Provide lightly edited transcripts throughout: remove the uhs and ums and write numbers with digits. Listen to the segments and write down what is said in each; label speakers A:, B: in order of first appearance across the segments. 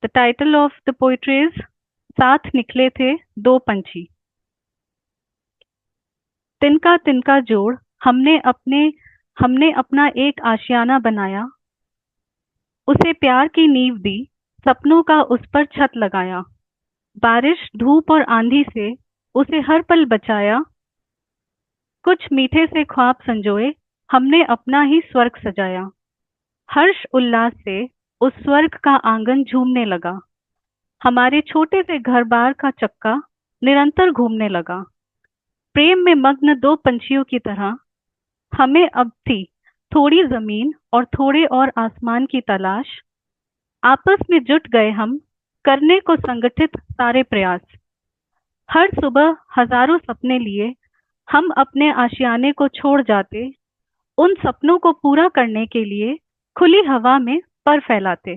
A: The title of the poetry is साथ निकले थे दो पंछी। तिनका तिनका जोड़ हमने अपना एक आशियाना बनाया, उसे प्यार की नींव दी, सपनों का उस पर छत लगाया। बारिश धूप और आंधी से उसे हर पल बचाया। कुछ मीठे से ख्वाब संजोए, हमने अपना ही स्वर्ग सजाया। हर्ष उल्लास से उस स्वर्ग का आंगन झूमने लगा। हमारे छोटे से घर बार का चक्का निरंतर घूमने लगा। प्रेम में मग्न दो पंछियों की तरह हमें अब थी थोड़ी जमीन और थोड़े और आसमान की तलाश। आपस में जुट गए हम करने को संगठित सारे प्रयास। हर सुबह हजारों सपने लिए हम अपने आशियाने को छोड़ जाते, उन सपनों को पूरा करने के लिए खुली हवा में पर फैलाते।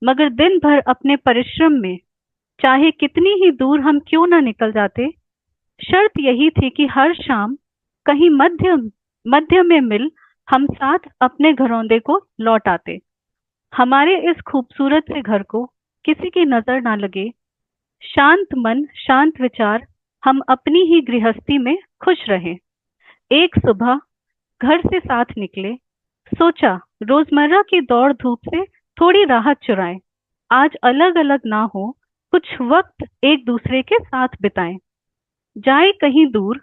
A: मगर दिन भर अपने परिश्रम में चाहे कितनी ही दूर हम क्यों न निकल जाते, शर्त यही थी कि हर शाम कहीं मध्य मध्य में मिल हम साथ अपने घरौंदे को लौट आते। हमारे इस खूबसूरत से घर को किसी की नजर ना लगे। शांत मन शांत विचार, हम अपनी ही गृहस्थी में खुश रहे। एक सुबह घर से साथ निकले, सोचा रोजमर्रा की दौड़ धूप से थोड़ी राहत चुराएं। आज अलग अलग ना हो, कुछ वक्त एक दूसरे के साथ बिताएं। जाए कहीं दूर,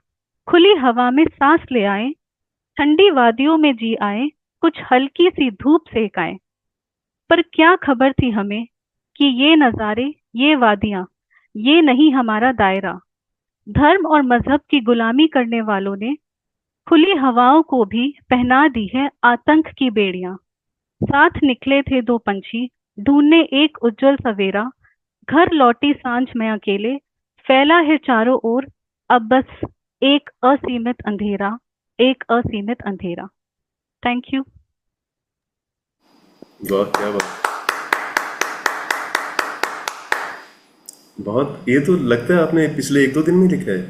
A: खुली हवा में सांस ले आए, ठंडी वादियों में जी आए, कुछ हल्की सी धूप सेक आए। पर क्या खबर थी हमें कि ये नज़ारे, ये वादियां, ये नहीं हमारा दायरा। धर्म और मजहब की गुलामी करने वालों ने खुली हवाओं को भी पहना दी है आतंक की बेड़ियां। साथ निकले थे दो पंछी ढूंढने एक उज्जवल सवेरा। घर लौटी सांझ में अकेले, फैला है चारों ओर अब बस एक असीमित अंधेरा, एक असीमित अंधेरा। Thank you.
B: वाह क्या बात। बहुत, ये तो लगता है आपने पिछले एक दो दिन में लिखा है,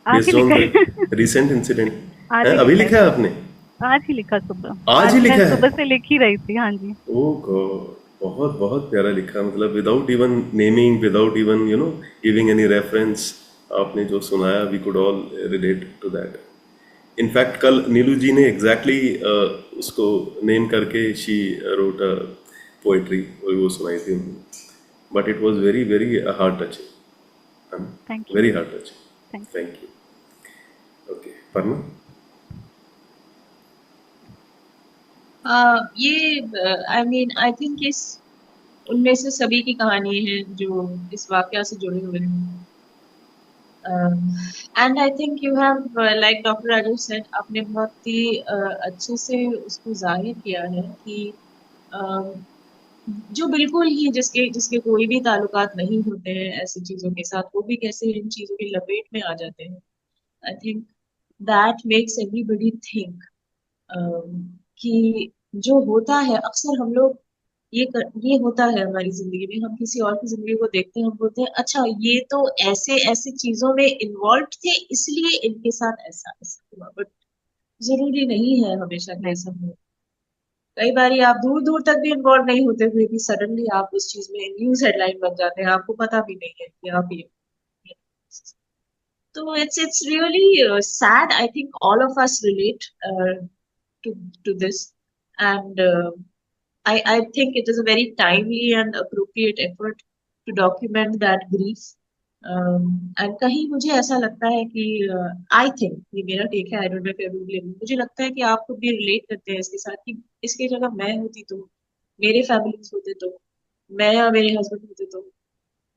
A: आज ही
B: बेस्ड ऑन
A: लिखा
B: द
A: है।
B: Recent incident.
A: आज
B: है
A: ही
B: अभी
A: लिखा है
B: लिखा है
A: सुबह।
B: आपने?
A: आज ही लिखा सुबह।
B: आज ही
A: आज मैं
B: लिखा है?
A: सुबह से लिख ही रही थी। हाँ जी।
B: ओ गॉड, बहुत बहुत प्यारा लिखा, मतलब without even naming, without even giving any reference. आपने जो सुनाया, we could all relate to that. In fact कल नीलू जी ने एग्जैक्टली उसको नेम करके शी रोट अ पोएट्री, वो सुनाई थी उन्होंने। But it was very very heart touching,
A: thank you.
B: Very heart
A: thank
B: touching. Thank you. Okay Parma.
C: ये आई मीन आई थिंक इस उनमें से सभी की कहानी है जो इस वाकया से जुड़े हुए हैं। And I think you have like doctor Rajesh said, आपने बहुत ही अच्छे से उसको जाहिर किया है कि uh, जो बिल्कुल ही जिसके जिसके कोई भी ताल्लुकात नहीं होते हैं ऐसी चीजों के साथ, वो भी कैसे इन चीजों की लपेट में आ जाते हैं। I think that makes everybody think कि जो होता है अक्सर हम लोग ये होता है हमारी जिंदगी में, हम किसी और की जिंदगी को देखते हैं, हम बोलते हैं अच्छा ये तो ऐसे ऐसी चीजों में इन्वॉल्व थे इसलिए इनके साथ ऐसा ऐसा हुआ, बट जरूरी नहीं है हमेशा कि ऐसा हो। कई बार आप दूर दूर तक भी इन्वॉल्व नहीं होते हुए भी सडनली आप उस चीज में न्यूज हेडलाइन बन जाते हैं, आपको पता भी नहीं है कि आप ये। तो it's really sad. I think all of us relate to to this, and I think it is a very timely and appropriate effort to document that grief. And कहीं मुझे ऐसा लगता है कि आई थिंक ये मेरा टेक है, I don't know if every believe, मुझे लगता है कि आप खुद भी रिलेट करते हैं इसके साथ कि इसकी जगह मैं होती तो, मेरे फैमिलीज होते तो, मैं या मेरे हस्बैंड होते तो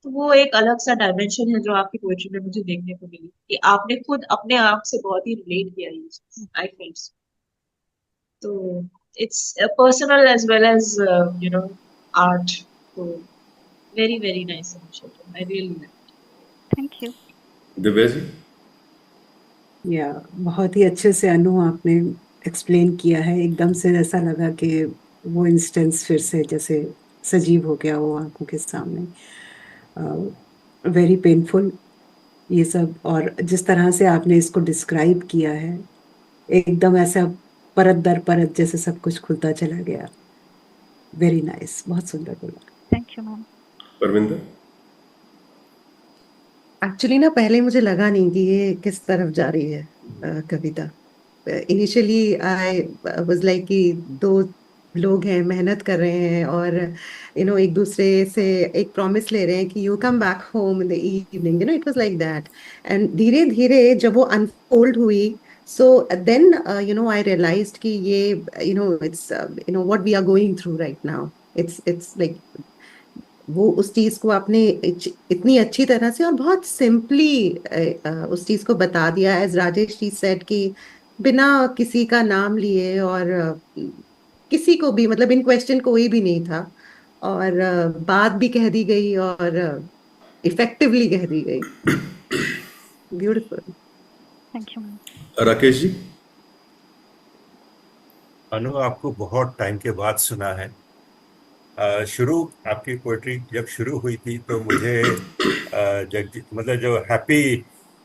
C: वो एक अलग सा डायमेंशन है जो आपकी पोएट्री में मुझे देखने को मिली कि आपने खुद अपने आप से बहुत ही रिलेट किया ये चीज, आई फील। तो it's personal as well as art. तो very very nice initiative, I really like.
A: Thank you.
B: Divya ji.
D: या बहुत ही अच्छे से अनु आपने एक्सप्लेन किया है। एकदम से ऐसा लगा कि वो इंस्टेंस फिर से जैसे सजीव हो गया वो आंखों के सामने। वेरी पेनफुल ये सब, और जिस तरह से आपने इसको डिस्क्राइब किया है एकदम ऐसा परत दर परत जैसे सब कुछ खुलता चला गया। वेरी नाइस, बहुत सुंदर बोला।
A: Thank you ma'am.
B: Parvinder?
E: Actually ना पहले मुझे लगा नहीं कि ये किस तरफ जा रही है कविता। इनिशियली आई वाज लाइक कि दो लोग हैं, मेहनत कर रहे हैं और एक दूसरे से एक प्रॉमिस ले रहे हैं कि you come back home in the evening, it was like that. And धीरे धीरे जब वो अनफोल्ड हुई, सो देन आई रियलाइज्ड कि ये it's what we are going through right now. It's like वो उस चीज को आपने इतनी अच्छी तरह से और बहुत सिंपली उस चीज को बता दिया, एज राजेश जी सेड, कि बिना किसी का नाम लिए और किसी को भी, मतलब इन क्वेश्चन कोई भी नहीं था और बात भी कह दी गई और इफेक्टिवली कह दी गई। Beautiful.
A: Thank you ma'am.
B: Rakesh ji?
F: Anu, आपको बहुत टाइम के बाद सुना है। शुरू आपकी पोइट्री जब शुरू हुई थी तो मुझे मतलब जो हैप्पी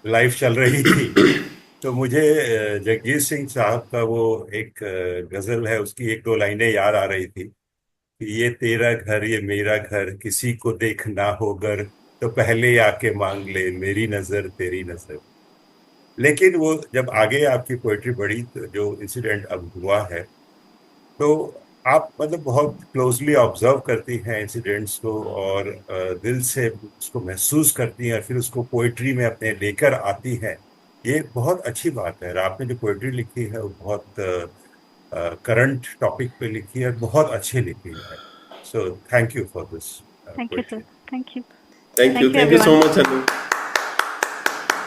F: लाइफ चल रही थी तो मुझे जगजीत सिंह साहब का वो एक गजल है, उसकी एक दो लाइनें याद आ रही थी कि ये तेरा घर ये मेरा घर, किसी को देखना हो गर तो पहले आके मांग ले, मेरी नजर तेरी नजर। लेकिन वो जब आगे आपकी पोइट्री बढ़ी तो जो इंसिडेंट अब हुआ है, तो आप मतलब बहुत क्लोजली ऑब्जर्व करती हैं इंसिडेंट्स को और दिल से उसको महसूस करती हैं और फिर उसको पोइट्री में अपने लेकर आती हैं। ये बहुत अच्छी बात है। और आपने जो पोइट्री लिखी है वो बहुत करंट टॉपिक पे लिखी है, बहुत अच्छी लिखी है। So thank you for this
A: thank you sir.
F: Poetry.
A: Thank you.
B: Thank you
A: Thank you,
B: so
A: everyone.
B: Much Anu.